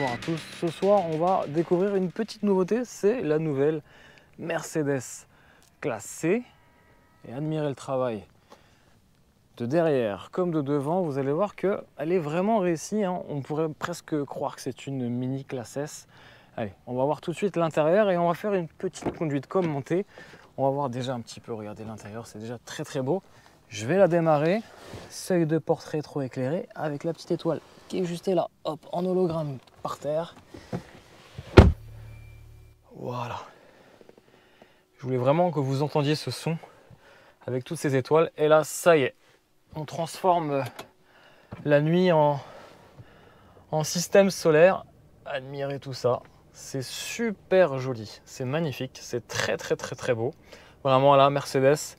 bonsoir à tous. Ce soir, on va découvrir une petite nouveauté, c'est la nouvelle Mercedes classe C. Et admirez le travail de derrière comme de devant, vous allez voir qu'elle est vraiment réussie, hein. On pourrait presque croire que c'est une mini classe S. Allez, on va voir tout de suite l'intérieur et on va faire une petite conduite commentée. On va voir déjà un petit peu, regardez l'intérieur, c'est déjà très très beau. Je vais la démarrer, seuil de porte rétro éclairé avec la petite étoile qui est juste là, hop, en hologramme par terre. Voilà. Je voulais vraiment que vous entendiez ce son avec toutes ces étoiles. Et là, ça y est, on transforme la nuit en système solaire. Admirez tout ça. C'est super joli, c'est magnifique, c'est très très très très beau. Vraiment là, Mercedes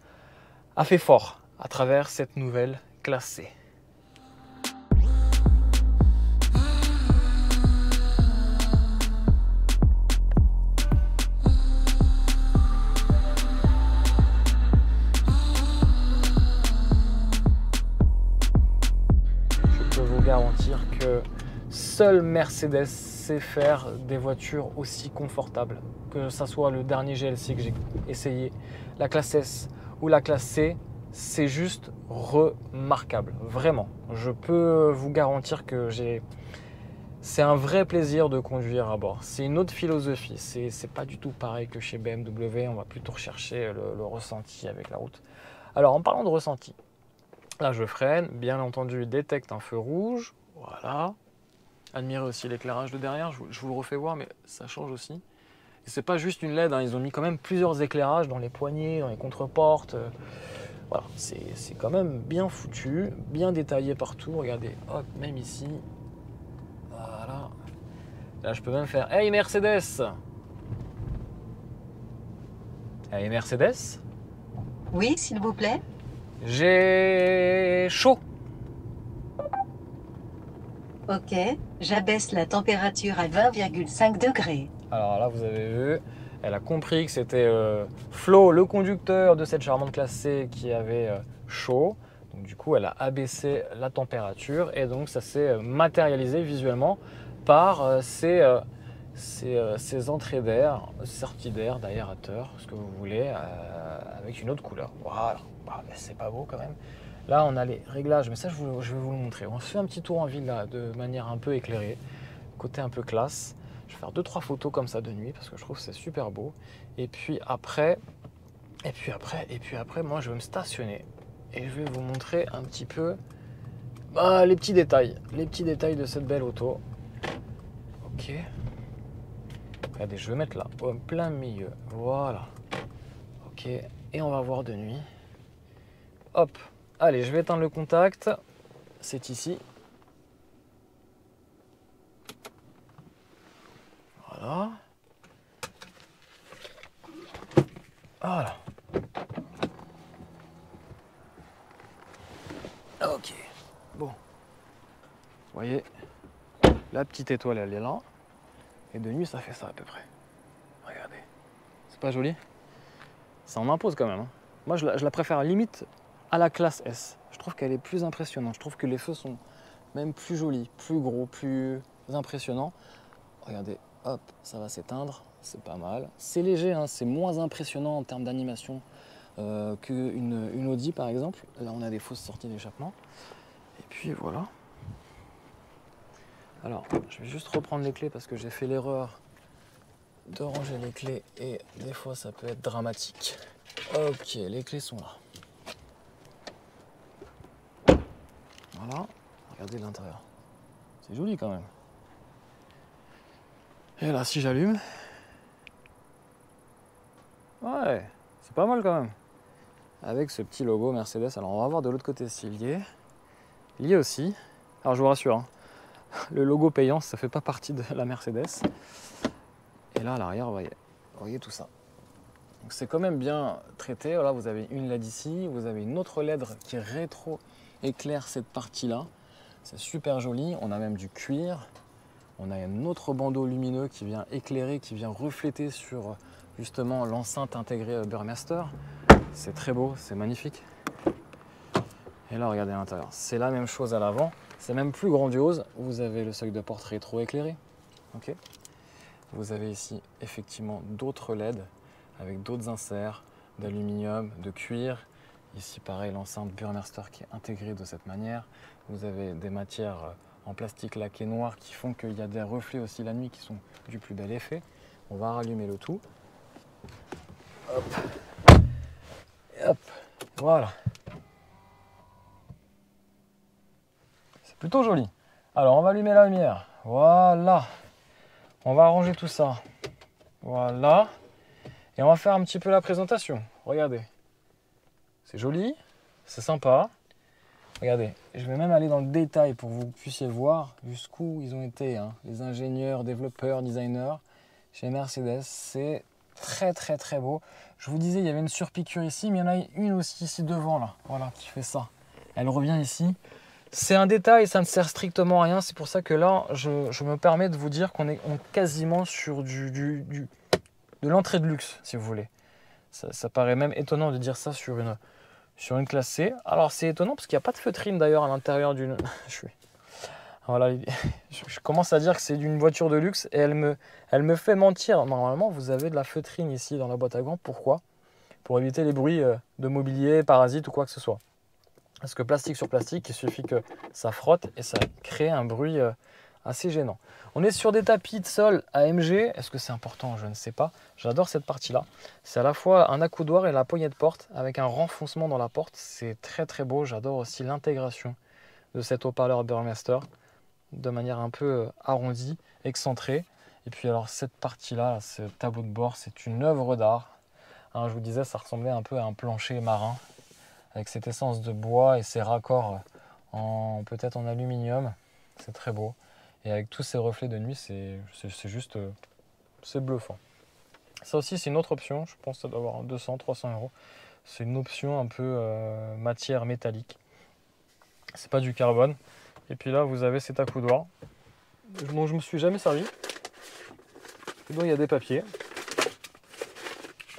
a fait fort à travers cette nouvelle classe C. Je peux vous garantir que seule Mercedes sait faire des voitures aussi confortables. Que ce soit le dernier GLC que j'ai essayé, la classe S ou la classe C, c'est juste remarquable. Vraiment, je peux vous garantir que c'est un vrai plaisir de conduire à bord. C'est une autre philosophie. C'est pas du tout pareil que chez BMW. On va plutôt rechercher le ressenti avec la route. Alors, en parlant de ressenti, là, je freine. Bien entendu, détecte un feu rouge. Voilà. Admirez aussi l'éclairage de derrière. Je vous le refais voir, mais ça change aussi. Et c'est pas juste une LED. Hein. Ils ont mis quand même plusieurs éclairages dans les poignées, dans les contreportes. Voilà, c'est quand même bien foutu, bien détaillé partout. Regardez, hop, même ici. Voilà. Là, je peux même faire Hey Mercedes! Hey Mercedes? Oui, s'il vous plaît. J'ai chaud. Ok, j'abaisse la température à 20,5 degrés. Alors là, vous avez vu, elle a compris que c'était Flo, le conducteur de cette charmante classe C, qui avait chaud. Donc du coup, elle a abaissé la température et donc ça s'est matérialisé visuellement par ces entrées d'air, sorties d'air, d'aérateur, ce que vous voulez, avec une autre couleur. Voilà, bah, c'est pas beau quand même. Là, on a les réglages, mais ça, je vais vous le montrer. On se fait un petit tour en ville là, de manière un peu éclairée, côté un peu classe. Je vais faire 2-3 photos comme ça de nuit parce que je trouve que c'est super beau. Et puis après, moi, je vais me stationner et je vais vous montrer un petit peu les petits détails de cette belle auto. Ok. Regardez, je vais mettre là, au plein milieu. Voilà. Ok. Et on va voir de nuit. Hop. Allez, je vais éteindre le contact. C'est ici. Voilà. Voilà. Ok. Bon. Vous voyez, la petite étoile, elle est là. Et de nuit, ça fait ça à peu près. Regardez. C'est pas joli? Ça en impose quand même. Hein. Moi, je la préfère limite à la classe S. Je trouve qu'elle est plus impressionnante. Je trouve que les feux sont même plus jolis, plus gros, plus impressionnants. Regardez, hop, ça va s'éteindre. C'est pas mal. C'est léger, hein, c'est moins impressionnant en termes d'animation qu'une Audi par exemple. Là, on a des fausses sorties d'échappement. Et puis voilà. Alors, je vais juste reprendre les clés parce que j'ai fait l'erreur de ranger les clés et des fois ça peut être dramatique. Ok, les clés sont là. Voilà, regardez l'intérieur. C'est joli quand même. Et là, si j'allume, ouais, c'est pas mal quand même. Avec ce petit logo Mercedes. Alors on va voir de l'autre côté s'il y est. Il y est aussi. Alors je vous rassure, hein, le logo payant, ça fait pas partie de la Mercedes. Et là à l'arrière, vous voyez tout ça. Donc c'est quand même bien traité. Là vous avez une LED ici, vous avez une autre LED qui rétro éclaire cette partie-là. C'est super joli. On a même du cuir. On a un autre bandeau lumineux qui vient éclairer, qui vient refléter sur justement l'enceinte intégrée Burmester. C'est très beau, c'est magnifique. Et là, regardez à l'intérieur. C'est la même chose à l'avant. C'est même plus grandiose. Vous avez le seuil de porte rétro éclairé. Okay, vous avez ici effectivement d'autres LED avec d'autres inserts d'aluminium, de cuir. Ici pareil, l'enceinte Burmester qui est intégrée de cette manière. Vous avez des matières en plastique laqué noir qui font qu'il y a des reflets aussi la nuit qui sont du plus bel effet. On va rallumer le tout. Hop. Et hop. Voilà. C'est plutôt joli. Alors on va allumer la lumière. Voilà. On va arranger tout ça. Voilà. Et on va faire un petit peu la présentation. Regardez. C'est joli. C'est sympa. Regardez. Je vais même aller dans le détail pour que vous puissiez voir jusqu'où ils ont été, hein, les ingénieurs, développeurs, designers chez Mercedes. C'est très très très beau. Je vous disais, il y avait une surpiqûre ici, mais il y en a une aussi ici devant là. Voilà, qui fait ça. Elle revient ici. C'est un détail, ça ne sert strictement à rien. C'est pour ça que là, je me permets de vous dire qu'on est quasiment sur de l'entrée de luxe, si vous voulez. Ça paraît même étonnant de dire ça sur une classe C. Alors c'est étonnant parce qu'il n'y a pas de feutrine d'ailleurs à l'intérieur d'une... Voilà, je commence à dire que c'est d'une voiture de luxe et elle me fait mentir. Normalement, vous avez de la feutrine ici dans la boîte à gants. Pourquoi? Pour éviter les bruits de mobilier, parasites ou quoi que ce soit. Parce que plastique sur plastique, il suffit que ça frotte et ça crée un bruit assez gênant. On est sur des tapis de sol AMG. Est-ce que c'est important? Je ne sais pas. J'adore cette partie-là. C'est à la fois un accoudoir et la poignée de porte avec un renfoncement dans la porte. C'est très très beau. J'adore aussi l'intégration de cet haut-parleur Burmester de manière un peu arrondie, excentrée. Et puis alors cette partie-là, ce tableau de bord, c'est une œuvre d'art. Hein, je vous disais, ça ressemblait un peu à un plancher marin avec cette essence de bois et ces raccords peut-être en aluminium. C'est très beau. Et avec tous ces reflets de nuit, c'est juste c'est bluffant. Ça aussi, c'est une autre option. Je pense que ça doit avoir 200-300 euros. C'est une option un peu matière métallique. C'est pas du carbone. Et puis là, vous avez cet accoudoir dont je me suis jamais servi. Et dont il y a des papiers.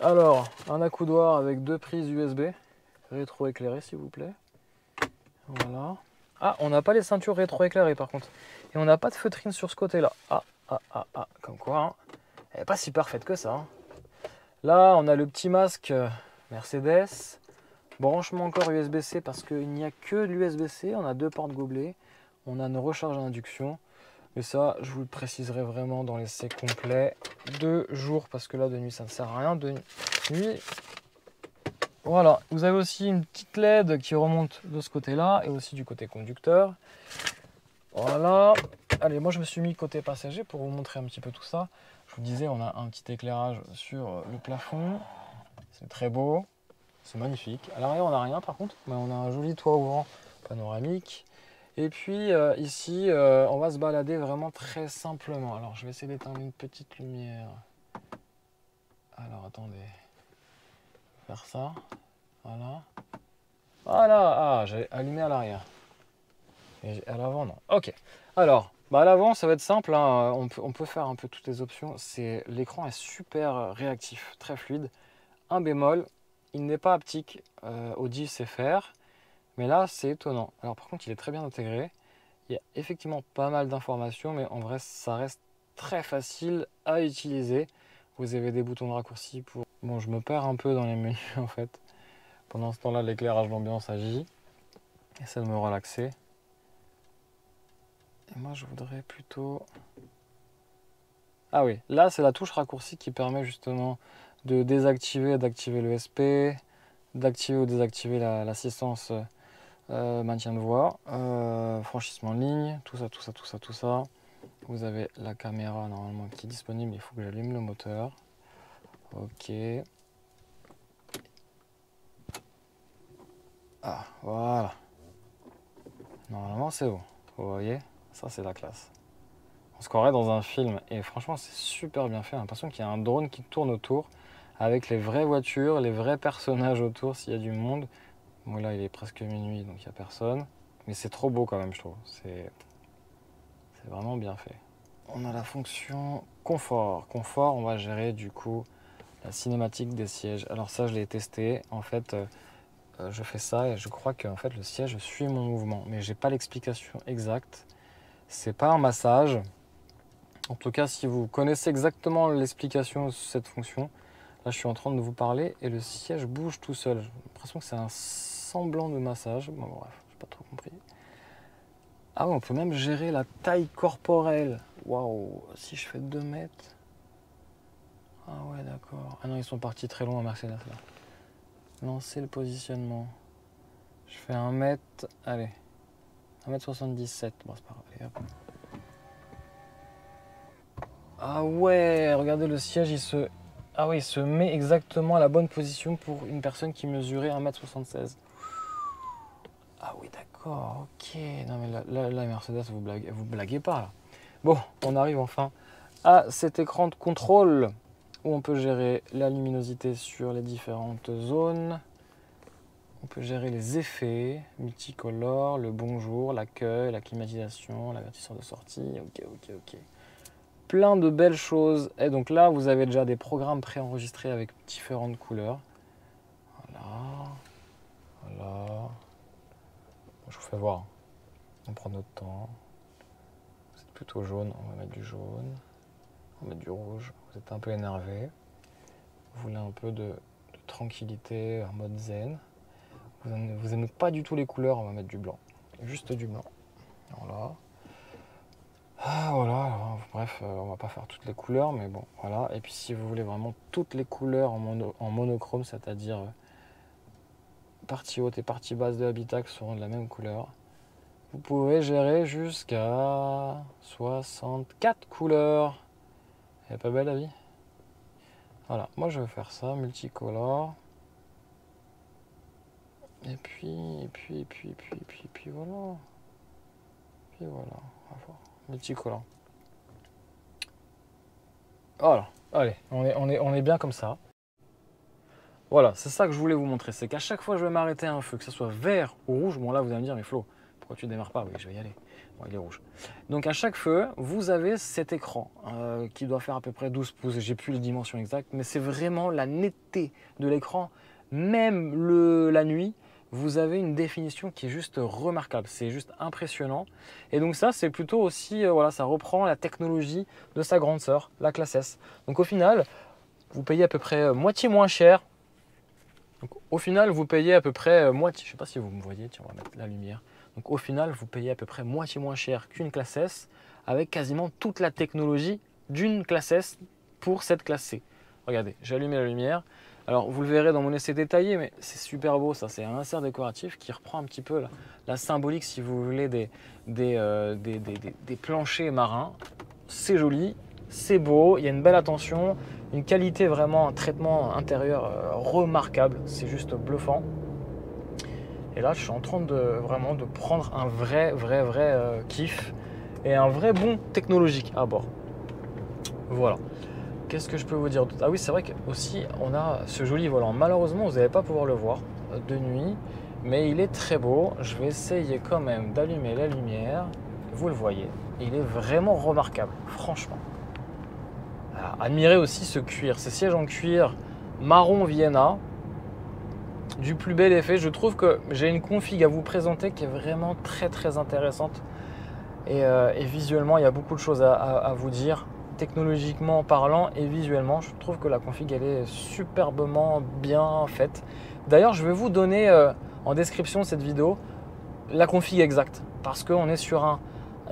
Alors, un accoudoir avec 2 prises USB. Rétro-éclairées, s'il vous plaît. Voilà. Ah, on n'a pas les ceintures rétro-éclairées par contre. Et on n'a pas de feutrine sur ce côté-là. Comme quoi, hein. Elle n'est pas si parfaite que ça. Hein. Là, on a le petit masque Mercedes. Branchement encore USB-C parce qu'il n'y a que l'USB-C. On a 2 portes gobelets. On a une recharge à induction. Mais ça, je vous le préciserai vraiment dans l'essai complet de jour. Parce que là, de nuit, ça ne sert à rien. De nuit, voilà. Vous avez aussi une petite LED qui remonte de ce côté-là. Et aussi du côté conducteur. Voilà. Allez, moi, je me suis mis côté passager pour vous montrer un petit peu tout ça. Je vous disais, on a un petit éclairage sur le plafond. C'est très beau. C'est magnifique. À l'arrière, on n'a rien par contre. Mais on a un joli toit ouvrant panoramique. Et puis ici, on va se balader vraiment très simplement. Alors, je vais essayer d'éteindre une petite lumière. Alors, attendez. Faire ça. Voilà. Voilà. Ah, j'ai allumé à l'arrière. Et à l'avant, non. Ok. Alors, à l'avant, ça va être simple. Hein. On peut faire un peu toutes les options. L'écran est super réactif, très fluide. Un bémol, il n'est pas haptique. Audi sait faire. Mais là, c'est étonnant. Alors par contre, il est très bien intégré. Il y a effectivement pas mal d'informations, mais en vrai, ça reste très facile à utiliser. Vous avez des boutons de raccourci pour... Bon, je me perds un peu dans les menus en fait. Pendant ce temps-là, l'éclairage d'ambiance agit. Essaie de me relaxer. Et moi, je voudrais plutôt... Ah oui, là, c'est la touche raccourci qui permet justement de désactiver et d'activer le SP, d'activer ou désactiver l'assistance maintien de voie, franchissement de ligne, tout ça. Vous avez la caméra normalement qui est disponible, il faut que j'allume le moteur. Ok. Ah, voilà. Normalement c'est bon. Vous voyez, ça c'est la classe. On se croirait dans un film et franchement c'est super bien fait. J'ai l'impression qu'il y a un drone qui tourne autour avec les vraies voitures, les vrais personnages autour s'il y a du monde. Bon là il est presque minuit donc il n'y a personne. Mais c'est trop beau quand même je trouve. C'est vraiment bien fait. On a la fonction confort. Confort, on va gérer du coup la cinématique des sièges. Alors ça je l'ai testé. En fait je fais ça et je crois que en fait, le siège suit mon mouvement. Mais j'ai pas l'explication exacte. C'est pas un massage. En tout cas, si vous connaissez exactement l'explication de cette fonction, là je suis en train de vous parler et le siège bouge tout seul. J'ai l'impression que c'est un semblant de massage. Bon, bref, j'ai pas trop compris. Ah ouais, on peut même gérer la taille corporelle. Waouh, si je fais 2 mètres. Ah ouais, d'accord. Ah non, ils sont partis très loin, Mercedes là. Lancer le positionnement. Je fais 1 mètre, allez, 1m77. Bon, c'est pas grave, allez, hop. Ah ouais, regardez le siège, ah ouais, il se met exactement à la bonne position pour une personne qui mesurait 1m76. Ah oui, d'accord, ok. Non mais là Mercedes, vous blaguez pas là. Bon, on arrive enfin à cet écran de contrôle où on peut gérer la luminosité sur les différentes zones. On peut gérer les effets, multicolore, le bonjour, l'accueil, la climatisation, l'avertisseur de sortie. Ok. Plein de belles choses. Et donc là, vous avez déjà des programmes préenregistrés avec différentes couleurs. Voilà. Je vous fais voir. On prend notre temps. Vous êtes plutôt jaune, on va mettre du jaune. On va mettre du rouge. Vous êtes un peu énervé. Vous voulez un peu de tranquillité en mode zen. Vous n'aimez pas du tout les couleurs, on va mettre du blanc. Juste du blanc. Voilà. Ah, voilà, alors, bref, on va pas faire toutes les couleurs, mais bon, voilà. Et puis si vous voulez vraiment toutes les couleurs en monochrome, c'est-à-dire partie haute et partie basse de l'habitacle seront de la même couleur, vous pouvez gérer jusqu'à 64 couleurs. Elle est pas belle la vie? Voilà, moi je vais faire ça, multicolore. Et puis voilà. Puis voilà, on va voir. Multicolore. Voilà, allez, on est bien comme ça. Voilà, c'est ça que je voulais vous montrer, c'est qu'à chaque fois que je vais m'arrêter à un feu, que ce soit vert ou rouge, bon là vous allez me dire, mais Flo, pourquoi tu démarres pas? Oui, je vais y aller. Bon, il est rouge. Donc à chaque feu, vous avez cet écran qui doit faire à peu près 12 pouces, j'ai plus les dimensions exactes, mais c'est vraiment la netteté de l'écran, même la nuit. Vous avez une définition qui est juste remarquable, c'est juste impressionnant. Et donc ça, c'est plutôt aussi, voilà, ça reprend la technologie de sa grande sœur, la classe S. Donc au final, vous payez à peu près moitié moins cher. Donc au final, vous payez à peu près moitié, je ne sais pas si vous me voyez, tiens, on va mettre la lumière. Donc au final, vous payez à peu près moitié moins cher qu'une classe S, avec quasiment toute la technologie d'une classe S pour cette classe C. Regardez, j'ai allumé la lumière. Alors vous le verrez dans mon essai détaillé, mais c'est super beau ça, c'est un insert décoratif qui reprend un petit peu la symbolique, si vous voulez, des planchers marins. C'est joli, c'est beau, il y a une belle attention, une qualité vraiment, un traitement intérieur remarquable, c'est juste bluffant. Et là je suis en train vraiment de prendre un vrai kiff et un vrai bond technologique à bord. Voilà. Qu'est-ce que je peux vous dire d'autre? Ah oui, c'est vrai qu'aussi on a ce joli volant. Malheureusement, vous n'allez pas pouvoir le voir de nuit, mais il est très beau. Je vais essayer quand même d'allumer la lumière. Vous le voyez, il est vraiment remarquable, franchement. Alors, admirez aussi ce cuir, ces sièges en cuir marron Vienna, du plus bel effet. Je trouve que j'ai une config à vous présenter qui est vraiment très intéressante. Et visuellement, il y a beaucoup de choses à vous dire. Technologiquement parlant et visuellement, je trouve que la config elle est superbement bien faite. D'ailleurs, je vais vous donner en description de cette vidéo la config exacte parce qu'on est sur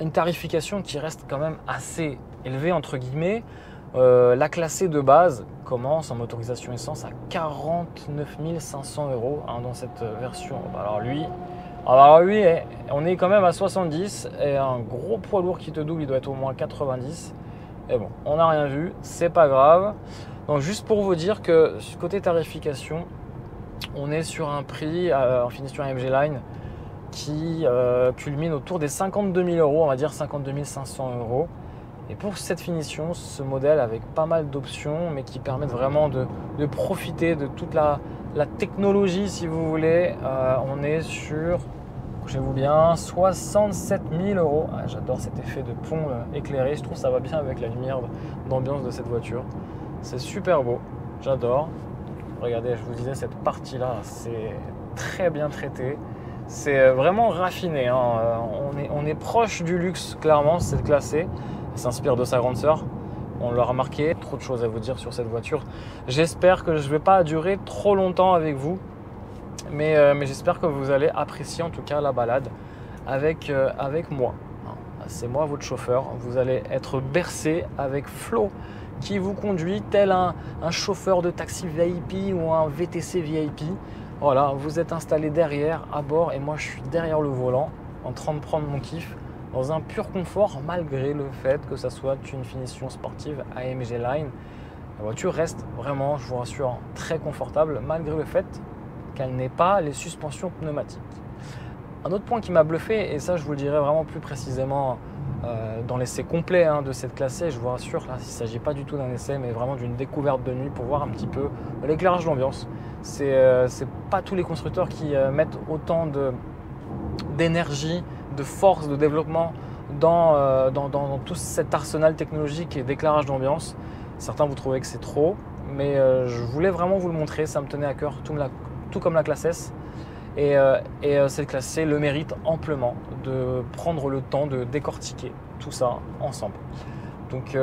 une tarification qui reste quand même assez élevée entre guillemets. La classée de base commence en motorisation essence à 49 500 € hein, dans cette version. Alors lui, on est quand même à 70 et un gros poids lourd qui te double, il doit être au moins 90. Et bon, on n'a rien vu, c'est pas grave. Donc juste pour vous dire que côté tarification, on est sur un prix en finition AMG Line qui culmine autour des 52 000 €, on va dire 52 500 €. Et pour cette finition, ce modèle avec pas mal d'options, mais qui permettent vraiment de profiter de toute la technologie, si vous voulez, on est sur, couchez-vous bien, 67 000 €. Ah, j'adore cet effet de pont éclairé, je trouve que ça va bien avec la lumière d'ambiance de cette voiture. C'est super beau, j'adore. Regardez, je vous disais, cette partie-là, c'est très bien traité. C'est vraiment raffiné, hein. On est proche du luxe, clairement, c'est classé. Il s'inspire de sa grande sœur. On l'a remarqué, trop de choses à vous dire sur cette voiture. J'espère que je ne vais pas durer trop longtemps avec vous, mais j'espère que vous allez apprécier en tout cas la balade avec moi. C'est moi votre chauffeur. Vous allez être bercé avec Flo qui vous conduit tel un chauffeur de taxi VIP ou un VTC VIP. Voilà, vous êtes installé derrière, à bord, et moi je suis derrière le volant en train de prendre mon kiff dans un pur confort malgré le fait que ça soit une finition sportive AMG Line. La voiture reste vraiment, je vous rassure, très confortable malgré le fait qu'elle n'ait pas les suspensions pneumatiques. Un autre point qui m'a bluffé, et ça je vous le dirai vraiment plus précisément dans l'essai complet de cette classe C, je vous rassure, là il ne s'agit pas du tout d'un essai mais vraiment d'une découverte de nuit pour voir un petit peu l'éclairage d'ambiance. C'est pas tous les constructeurs qui mettent autant d'énergie, de force, de développement dans tout cet arsenal technologique et d'éclairage d'ambiance. Certains vous trouvez que c'est trop, mais je voulais vraiment vous le montrer, ça me tenait à cœur, tout comme la classe S. Et cette classe C le mérite amplement de prendre le temps de décortiquer tout ça ensemble. Donc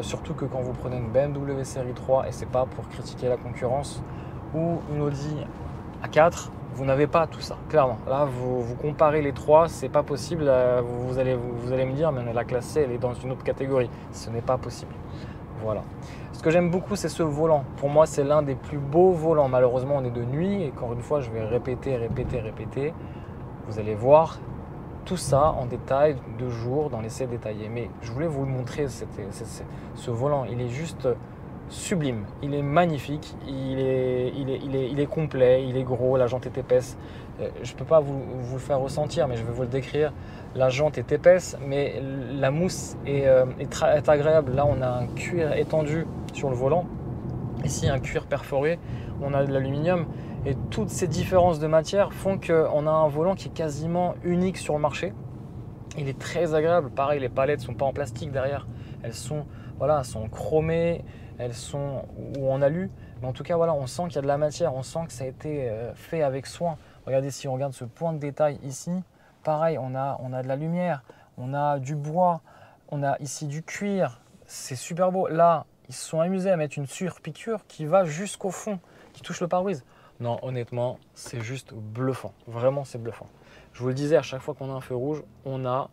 surtout que quand vous prenez une BMW série 3, et c'est pas pour critiquer la concurrence, ou une Audi A4, vous n'avez pas tout ça, clairement. Là, vous comparez les trois, c'est pas possible. Vous allez me dire, mais la classe C, elle est dans une autre catégorie. Ce n'est pas possible. Voilà. Ce que j'aime beaucoup, c'est ce volant. Pour moi, c'est l'un des plus beaux volants. Malheureusement, on est de nuit et encore une fois, je vais répéter. Vous allez voir tout ça en détail de jour dans l'essai détaillé. Mais je voulais vous le montrer, ce volant. Il est juste sublime. Il est magnifique. Il est complet. Il est gros. La jante est épaisse. Je ne peux pas vous le faire ressentir, mais je vais vous le décrire. La jante est épaisse, mais la mousse est agréable. Là, on a un cuir étendu sur le volant. Ici, un cuir perforé. On a de l'aluminium. Et toutes ces différences de matière font qu'on a un volant qui est quasiment unique sur le marché. Il est très agréable. Pareil, les palettes ne sont pas en plastique derrière. Elles sont chromées, elles sont ou en alu. Mais en tout cas, voilà, on sent qu'il y a de la matière. On sent que ça a été fait avec soin. Regardez, si on regarde ce point de détail ici, pareil, on a de la lumière, on a du bois, on a ici du cuir. C'est super beau. Là, ils se sont amusés à mettre une surpiqûre qui va jusqu'au fond, qui touche le pare-brise. Non, honnêtement, c'est juste bluffant. Vraiment, c'est bluffant. Je vous le disais, à chaque fois qu'on a un feu rouge, on a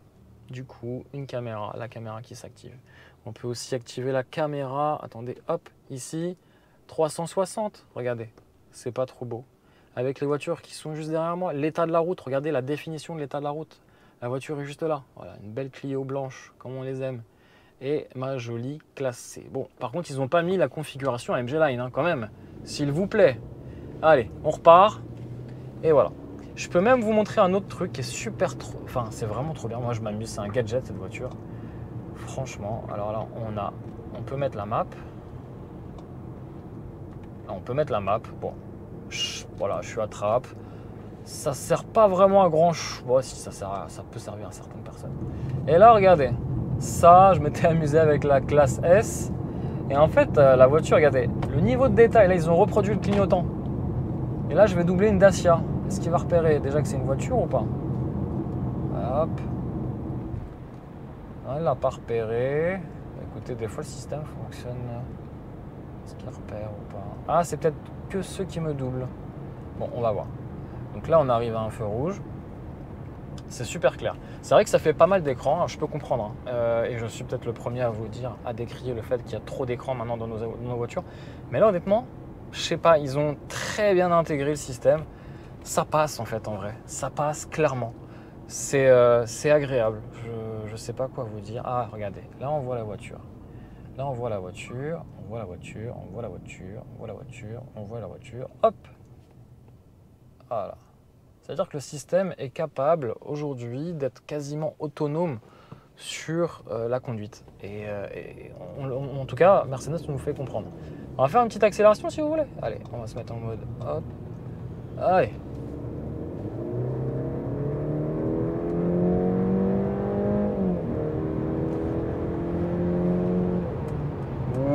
du coup une caméra, la caméra qui s'active. On peut aussi activer la caméra, attendez, hop, ici, 360. Regardez, c'est pas trop beau. Avec les voitures qui sont juste derrière moi, l'état de la route, regardez la définition de l'état de la route. La voiture est juste là. Voilà, une belle Clio blanche, comme on les aime. Et ma jolie classe C. Bon, par contre, ils n'ont pas mis la configuration AMG Line, quand même. S'il vous plaît. Allez, on repart. Et voilà. Je peux même vous montrer un autre truc qui est super trop... Enfin, c'est vraiment trop bien. Moi, je m'amuse. C'est un gadget, cette voiture. Franchement, alors là, on peut mettre la map. Là, on peut mettre la map. Bon. Voilà, je suis à trappe. Ça sert pas vraiment à grand chose. Bon, si, ça peut servir à certaines personnes. Et là, regardez. Ça, je m'étais amusé avec la classe S. Et en fait, la voiture, regardez, le niveau de détail, là, ils ont reproduit le clignotant. Et là, je vais doubler une Dacia. Est-ce qu'il va repérer déjà que c'est une voiture ou pas? Hop. Il l'a pas repéré. Écoutez, des fois, le système fonctionne. Est-ce qu'il repère ou pas? Ah, c'est peut-être que ceux qui me doublent. Bon, on va voir. Donc là, on arrive à un feu rouge. C'est super clair. C'est vrai que ça fait pas mal d'écrans, je peux comprendre. Et je suis peut-être le premier à vous dire, à décrier le fait qu'il y a trop d'écrans maintenant dans nos voitures. Mais là, honnêtement, je sais pas, ils ont très bien intégré le système. Ça passe en fait, en vrai. Ça passe clairement. C'est agréable. Je sais pas quoi vous dire. Ah, regardez, là, on voit la voiture. Là, on voit la voiture, on voit la voiture, on voit la voiture, on voit la voiture, on voit la voiture. Hop! Voilà. C'est-à-dire que le système est capable aujourd'hui d'être quasiment autonome sur la conduite. Et en tout cas, Mercedes nous fait comprendre. On va faire une petite accélération si vous voulez. Allez, on va se mettre en mode hop. Allez.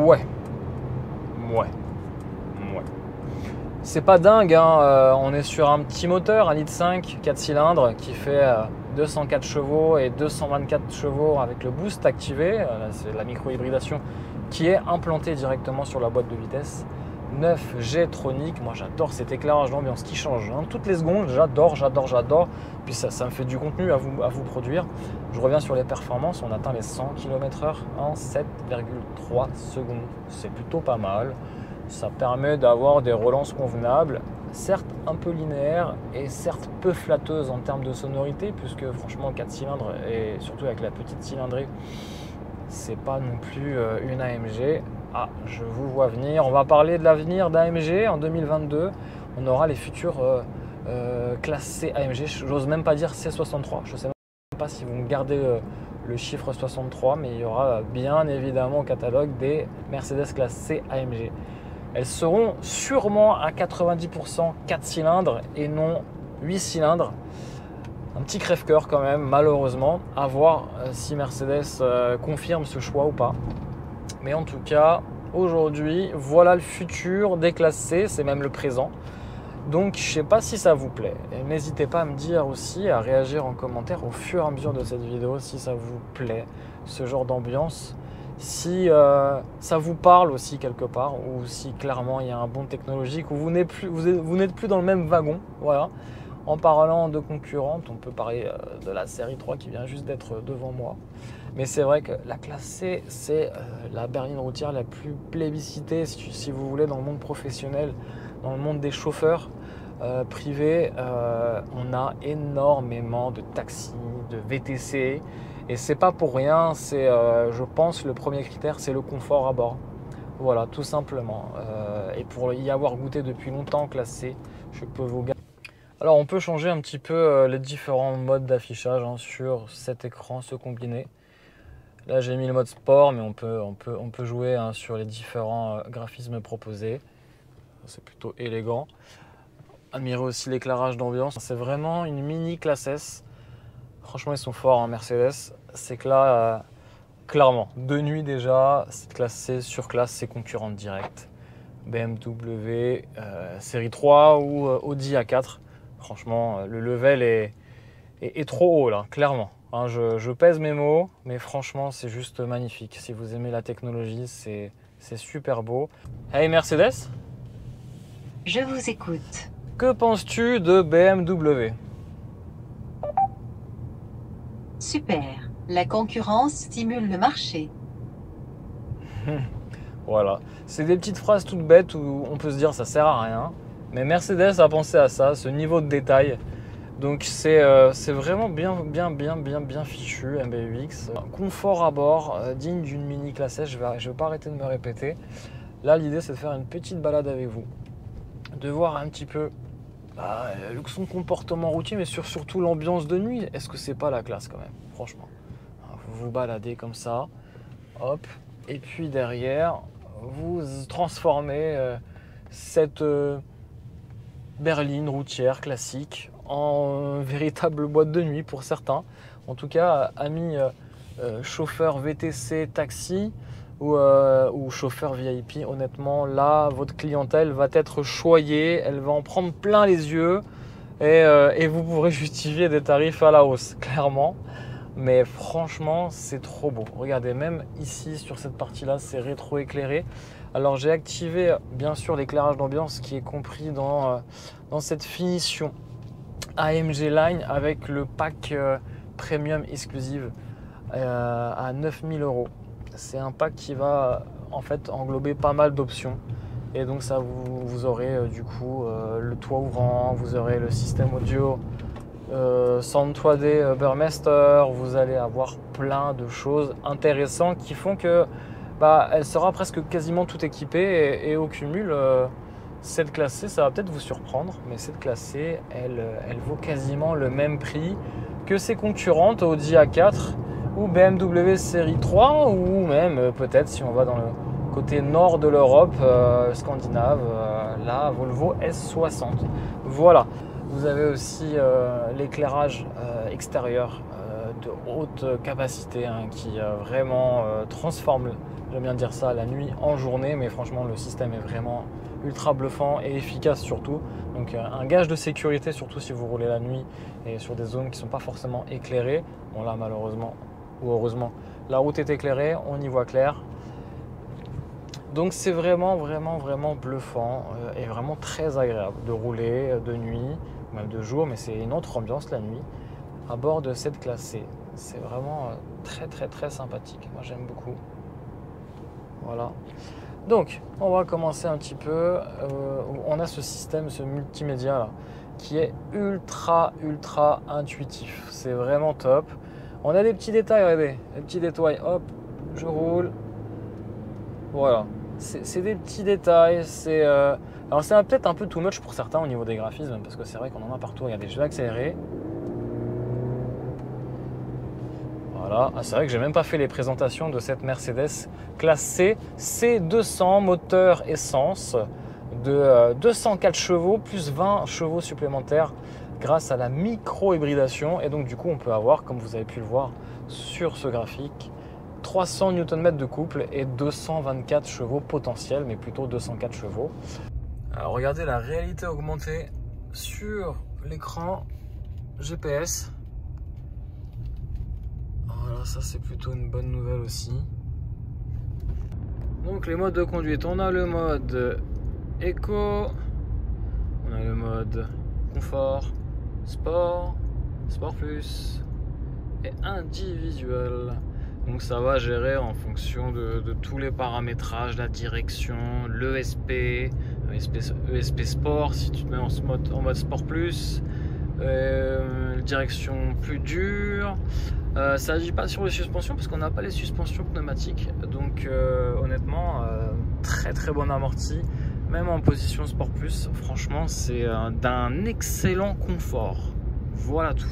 Ouais. C'est pas dingue, hein. On est sur un petit moteur, 1,5 litre, 4 cylindres, qui fait 204 chevaux et 224 chevaux avec le boost activé, c'est la micro-hybridation qui est implantée directement sur la boîte de vitesse. 9 G-Tronic, moi j'adore cet éclairage d'ambiance qui change toutes les secondes, j'adore. Puis ça me fait du contenu à vous produire. Je reviens sur les performances, on atteint les 100 km/h en 7,3 secondes. C'est plutôt pas mal. Ça permet d'avoir des relances convenables, certes un peu linéaires et certes peu flatteuses en termes de sonorité, puisque franchement 4 cylindres et surtout avec la petite cylindrée, c'est pas non plus une AMG. Ah, je vous vois venir. On va parler de l'avenir d'AMG en 2022. On aura les futurs classes C AMG. J'ose même pas dire C63. Je sais même pas si vous me gardez le chiffre 63, mais il y aura bien évidemment au catalogue des Mercedes classe C AMG. Elles seront sûrement à 90% 4 cylindres et non 8 cylindres. Un petit crève-cœur quand même, malheureusement. À voir si Mercedes confirme ce choix ou pas. Mais en tout cas, aujourd'hui, voilà le futur des classes C, c'est même le présent. Donc, je ne sais pas si ça vous plaît. N'hésitez pas à me dire aussi, à réagir en commentaire au fur et à mesure de cette vidéo, si ça vous plaît, ce genre d'ambiance. Si ça vous parle aussi quelque part, ou si clairement il y a un bond technologique, ou vous n'êtes plus dans le même wagon. Voilà. En parlant de concurrentes, on peut parler de la série 3 qui vient juste d'être devant moi. Mais c'est vrai que la classe C, c'est la berline routière la plus plébiscitée, si vous voulez, dans le monde professionnel, dans le monde des chauffeurs privés. On a énormément de taxis, de VTC. Et c'est pas pour rien, c'est, je pense, le premier critère, c'est le confort à bord. Voilà, tout simplement. Et pour y avoir goûté depuis longtemps, classe C, je peux vous garantir. Alors, on peut changer un petit peu les différents modes d'affichage sur cet écran, ce combiné. Là, j'ai mis le mode sport, mais on peut jouer sur les différents graphismes proposés. C'est plutôt élégant. Admirez aussi l'éclairage d'ambiance. C'est vraiment une mini classe S. Franchement, ils sont forts, Mercedes. C'est que là, clairement, de nuit déjà, cette classe C surclasse ses concurrentes directes. BMW série 3 ou Audi A4. Franchement, le level est trop haut là, clairement. Je pèse mes mots, mais franchement, c'est juste magnifique. Si vous aimez la technologie, c'est super beau. Hey Mercedes, Je vous écoute. que penses-tu de BMW? Super. La concurrence stimule le marché. Voilà, c'est des petites phrases toutes bêtes où on peut se dire ça sert à rien. Mais Mercedes a pensé à ça, ce niveau de détail. Donc c'est vraiment bien fichu, MBUX. Confort à bord, digne d'une mini classe S, je vais pas arrêter de me répéter. Là, l'idée, c'est de faire une petite balade avec vous. De voir un petit peu son comportement routier, mais surtout l'ambiance de nuit. Est-ce que c'est pas la classe quand même, franchement? Vous vous baladez comme ça, hop. Et puis derrière, vous transformez cette berline routière classique en véritable boîte de nuit pour certains. En tout cas, amis chauffeurs VTC, taxi ou chauffeurs VIP, honnêtement, là, votre clientèle va être choyée, elle va en prendre plein les yeux et vous pourrez justifier des tarifs à la hausse, clairement. Mais franchement, c'est trop beau. Regardez, même ici, sur cette partie-là, c'est rétro-éclairé. Alors, j'ai activé, bien sûr, l'éclairage d'ambiance qui est compris dans cette finition AMG Line avec le pack Premium Exclusive à 9000 €. C'est un pack qui va, en fait, englober pas mal d'options. Et donc, ça, vous aurez, du coup, le toit ouvrant, vous aurez le système audio Sound 3D Burmester, vous allez avoir plein de choses intéressantes qui font que elle sera presque quasiment tout équipée et au cumul, cette classe C, ça va peut-être vous surprendre, mais cette classe C, elle vaut quasiment le même prix que ses concurrentes Audi A4 ou BMW série 3 ou même peut-être si on va dans le côté nord de l'Europe, scandinave, la Volvo S60. Voilà. Vous avez aussi l'éclairage extérieur de haute capacité qui vraiment transforme, j'aime bien dire ça, la nuit en journée. Mais franchement, le système est vraiment ultra bluffant et efficace surtout. Donc un gage de sécurité, surtout si vous roulez la nuit et sur des zones qui ne sont pas forcément éclairées. Bon là malheureusement ou heureusement, la route est éclairée, on y voit clair. Donc c'est vraiment bluffant et vraiment très agréable de rouler de nuit, même de jour, mais c'est une autre ambiance la nuit à bord de cette classe C. C'est vraiment très sympathique. Moi j'aime beaucoup. Voilà. Donc on va commencer un petit peu. On a ce système, ce multimédia là, qui est ultra intuitif. C'est vraiment top. On a des petits détails, regardez, des petits détails. Hop, je roule. Voilà. C'est des petits détails. Alors c'est peut-être un peu too much pour certains au niveau des graphismes, parce que c'est vrai qu'on en a partout. Regardez, je vais accélérer. Voilà. Ah, c'est vrai que j'ai même pas fait les présentations de cette Mercedes classe C C200 moteur essence de 204 chevaux plus 20 chevaux supplémentaires grâce à la micro-hybridation. Et donc du coup on peut avoir, comme vous avez pu le voir sur ce graphique, 300 Nm de couple et 224 chevaux potentiels, mais plutôt 204 chevaux. Alors regardez la réalité augmentée sur l'écran GPS. Voilà, ça c'est plutôt une bonne nouvelle aussi. Donc les modes de conduite, on a le mode Eco, on a le mode Confort, Sport, Sport Plus et Individuel. Donc ça va gérer en fonction de tous les paramétrages, la direction, l'ESP, ESP Sport si tu te mets en mode Sport Plus, direction plus dure. Ça agit pas sur les suspensions parce qu'on n'a pas les suspensions pneumatiques. Donc honnêtement, très bon amorti. Même en position Sport Plus, franchement c'est d'un excellent confort. Voilà tout.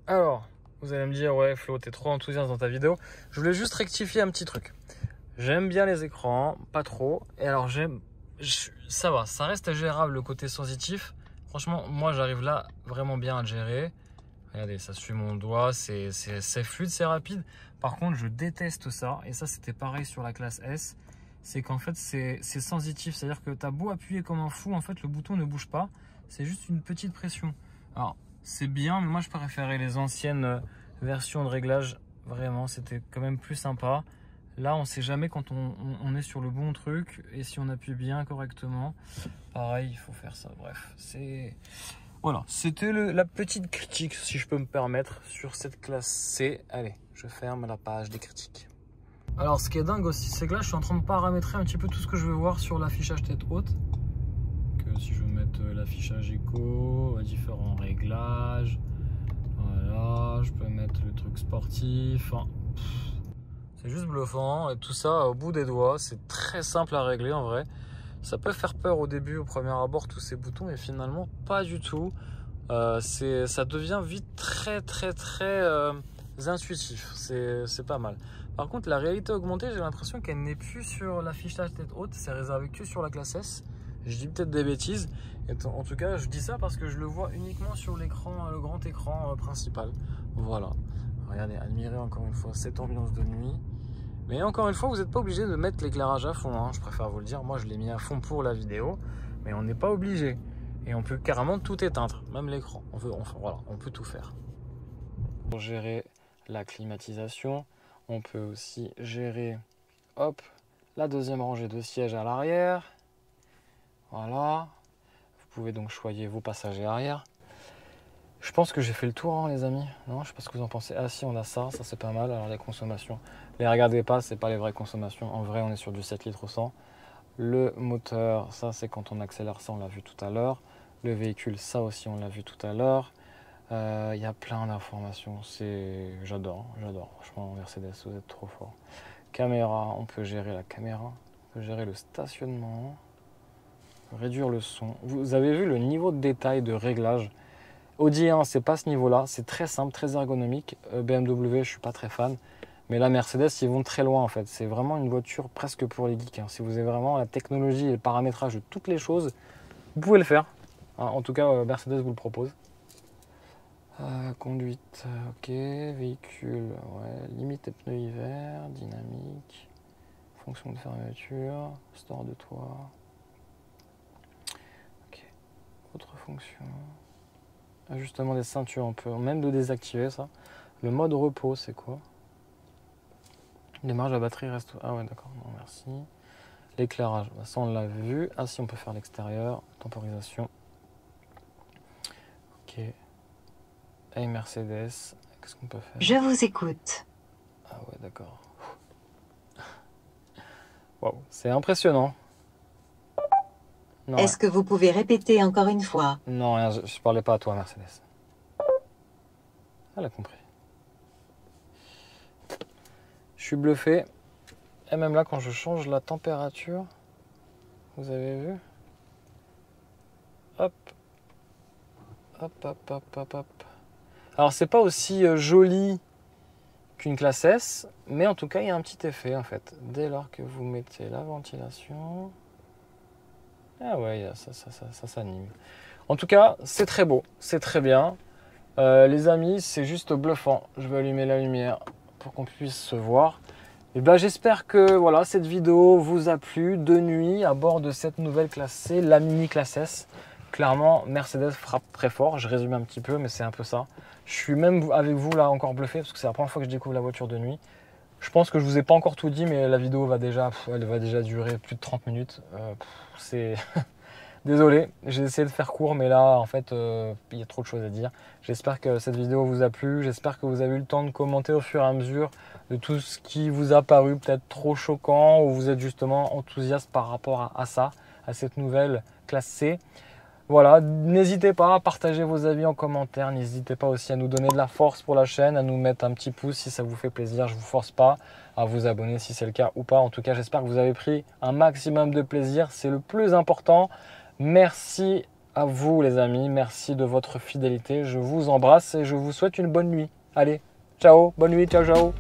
Alors, vous allez me dire, ouais Flo, t'es trop enthousiaste dans ta vidéo. Je voulais juste rectifier un petit truc. J'aime bien les écrans, pas trop. Et alors ça va, ça reste gérable le côté sensitif. Franchement, moi j'arrive là vraiment bien à le gérer. Regardez, ça suit mon doigt, c'est fluide, c'est rapide. Par contre, je déteste ça. Et ça, c'était pareil sur la classe S. C'est qu'en fait, c'est sensitif. C'est-à-dire que tu as beau appuyer comme un fou, en fait, le bouton ne bouge pas. C'est juste une petite pression. Alors, c'est bien, mais moi, je préférais les anciennes versions de réglage. Vraiment, c'était quand même plus sympa. Là, on ne sait jamais quand on est sur le bon truc. Et si on appuie bien correctement, pareil, il faut faire ça. Bref, c'est... Voilà, c'était la petite critique, si je peux me permettre, sur cette classe C. Allez, je ferme la page des critiques. Alors, ce qui est dingue aussi, c'est que là, je suis en train de paramétrer un petit peu tout ce que je veux voir sur l'affichage tête haute. Que si je veux mettre l'affichage éco, différents réglages, voilà, je peux mettre le truc sportif. Enfin, c'est juste bluffant, et tout ça au bout des doigts. C'est très simple à régler en vrai. Ça peut faire peur au début, au premier abord, tous ces boutons, et finalement pas du tout. Ça devient vite très intuitif. C'est pas mal. Par contre, la réalité augmentée, j'ai l'impression qu'elle n'est plus sur l'affichage tête haute. C'est réservé que sur la classe S. Je dis peut-être des bêtises. Et en tout cas, je dis ça parce que je le vois uniquement sur l'écran, le grand écran principal. Voilà. Regardez, admirez encore une fois cette ambiance de nuit. Mais encore une fois, vous n'êtes pas obligé de mettre l'éclairage à fond, hein. Je préfère vous le dire. Moi, je l'ai mis à fond pour la vidéo, mais on n'est pas obligé. Et on peut carrément tout éteindre, même l'écran. Voilà, on peut tout faire. Pour gérer la climatisation, on peut aussi gérer, hop, la deuxième rangée de sièges à l'arrière. Voilà. Vous pouvez donc choisir vos passagers arrière. Je pense que j'ai fait le tour, hein, les amis. Non, je sais pas ce que vous en pensez. Ah si, on a ça c'est pas mal. Alors les consommations, les regardez pas, c'est pas les vraies consommations. En vrai, on est sur du 7 litres au 100. Le moteur, ça c'est quand on accélère, ça on l'a vu tout à l'heure. Le véhicule, ça aussi on l'a vu tout à l'heure. Il y a plein d'informations. J'adore. Franchement, Mercedes, vous êtes trop fort. Caméra, on peut gérer la caméra. On peut gérer le stationnement. Réduire le son. Vous avez vu le niveau de détail de réglage. Audi 1, c'est pas ce niveau-là, c'est très simple, très ergonomique. BMW, je suis pas très fan, mais la Mercedes, ils vont très loin en fait. C'est vraiment une voiture presque pour les geeks, hein. Si vous avez vraiment la technologie et le paramétrage de toutes les choses, vous pouvez le faire. Hein, en tout cas, Mercedes vous le propose. Conduite, ok. Véhicule, ouais. Limite pneus hiver, dynamique, fonction de fermeture, store de toit. Ok. Autre fonction. Ajustement des ceintures, on peut même le désactiver ça. Le mode repos, c'est quoi? Démarrage de la batterie reste... Ah ouais, d'accord, non, merci. L'éclairage, ça on l'a vu. Ah si, on peut faire l'extérieur. Temporisation. Ok. Hey Mercedes, qu'est-ce qu'on peut faire? Je vous écoute. Ah ouais, d'accord. Waouh, c'est impressionnant. Non, Est-ce que vous pouvez répéter encore une fois? non, rien, je parlais pas à toi, Mercedes. Elle a compris. Je suis bluffé. Et même là, quand je change la température, vous avez vu? Hop. Hop, hop, hop, hop, hop. Alors, c'est pas aussi joli qu'une classe S, mais en tout cas, il y a un petit effet, en fait. Dès lors que vous mettez la ventilation... Ah ouais, ça s'anime. En tout cas, c'est très beau, c'est très bien. Les amis, c'est juste bluffant. Je vais allumer la lumière pour qu'on puisse se voir. Et ben, j'espère que voilà, cette vidéo vous a plu de nuit à bord de cette nouvelle classe C, la mini classe S. Clairement, Mercedes frappe très fort. Je résume un petit peu, mais c'est un peu ça. Je suis même avec vous là encore bluffé parce que c'est la première fois que je découvre la voiture de nuit. Je pense que je vous ai pas encore tout dit, mais la vidéo va déjà, elle va déjà durer plus de 30 minutes. C'est... Désolé, j'ai essayé de faire court, mais là, en fait, il y a trop de choses à dire. J'espère que cette vidéo vous a plu. J'espère que vous avez eu le temps de commenter au fur et à mesure de tout ce qui vous a paru peut-être trop choquant ou vous êtes justement enthousiaste par rapport à ça, à cette nouvelle classe C. Voilà, n'hésitez pas à partager vos avis en commentaire. N'hésitez pas aussi à nous donner de la force pour la chaîne, à nous mettre un petit pouce si ça vous fait plaisir. Je ne vous force pas à vous abonner si c'est le cas ou pas. En tout cas, j'espère que vous avez pris un maximum de plaisir. C'est le plus important. Merci à vous les amis, merci de votre fidélité, je vous embrasse et je vous souhaite une bonne nuit. Allez, ciao, bonne nuit, ciao, ciao.